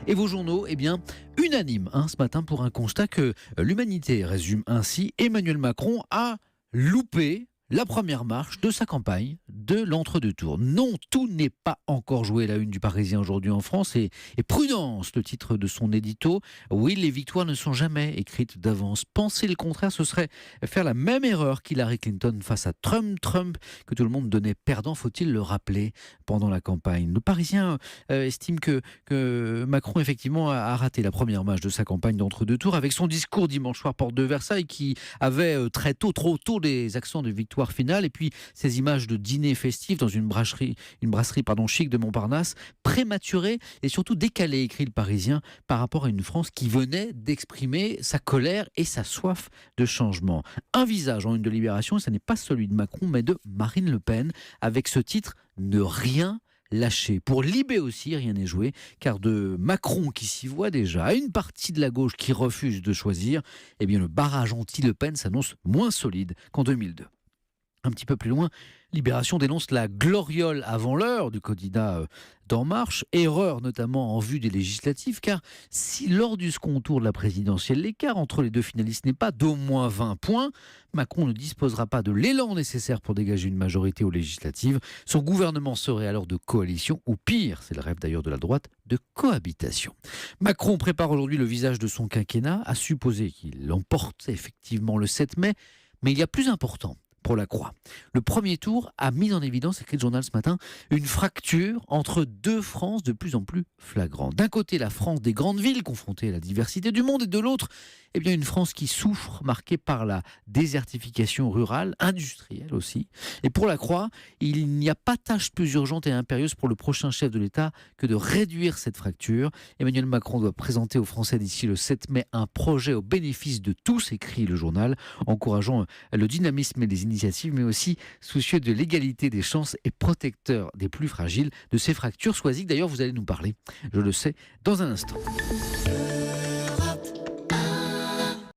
Et vos journaux, unanimes ce matin pour un constat que l'humanité résume ainsi: Emmanuel Macron a loupé la première marche de sa campagne de l'entre-deux-tours. Non, tout n'est pas encore joué à la une du Parisien aujourd'hui en France. Et prudence, le titre de son édito. Oui, les victoires ne sont jamais écrites d'avance. Penser le contraire, ce serait faire la même erreur qu'Hillary Clinton face à Trump, que tout le monde donnait perdant, faut-il le rappeler, pendant la campagne. Le Parisien estime que Macron, effectivement, a raté la première marche de sa campagne d'entre-deux-tours avec son discours dimanche soir porte de Versailles qui avait trop tôt des accents de victoire finale, et puis ces images de dîner festif dans une brasserie chic de Montparnasse, prématurée et surtout décalée, écrit le Parisien, par rapport à une France qui venait d'exprimer sa colère et sa soif de changement. Un visage en une de Libération, et ce n'est pas celui de Macron mais de Marine Le Pen, avec ce titre: ne rien lâcher. Pour Libé aussi, rien n'est joué, car de Macron qui s'y voit déjà à une partie de la gauche qui refuse de choisir, le barrage anti-Le Pen s'annonce moins solide qu'en 2002. Un petit peu plus loin, Libération dénonce la gloriole avant l'heure du candidat d'En Marche, erreur notamment en vue des législatives, car si lors du second tour de la présidentielle, l'écart entre les deux finalistes n'est pas d'au moins 20 points, Macron ne disposera pas de l'élan nécessaire pour dégager une majorité aux législatives. Son gouvernement serait alors de coalition, ou pire, c'est le rêve d'ailleurs de la droite, de cohabitation. Macron prépare aujourd'hui le visage de son quinquennat, à supposer qu'il l'emporte effectivement le 7 mai, mais il y a plus important pour la Croix. Le premier tour a mis en évidence, écrit le journal ce matin, une fracture entre deux Frances de plus en plus flagrantes. D'un côté, la France des grandes villes, confrontée à la diversité du monde, et de l'autre, une France qui souffre, marquée par la désertification rurale, industrielle aussi. Et pour la Croix, il n'y a pas tâche plus urgente et impérieuse pour le prochain chef de l'État que de réduire cette fracture. Emmanuel Macron doit présenter aux Français d'ici le 7 mai un projet au bénéfice de tous, écrit le journal, encourageant le dynamisme et les initiatives, mais aussi soucieux de l'égalité des chances et protecteur des plus fragiles de ces fractures. Soisic, d'ailleurs, vous allez nous parler, je le sais, dans un instant.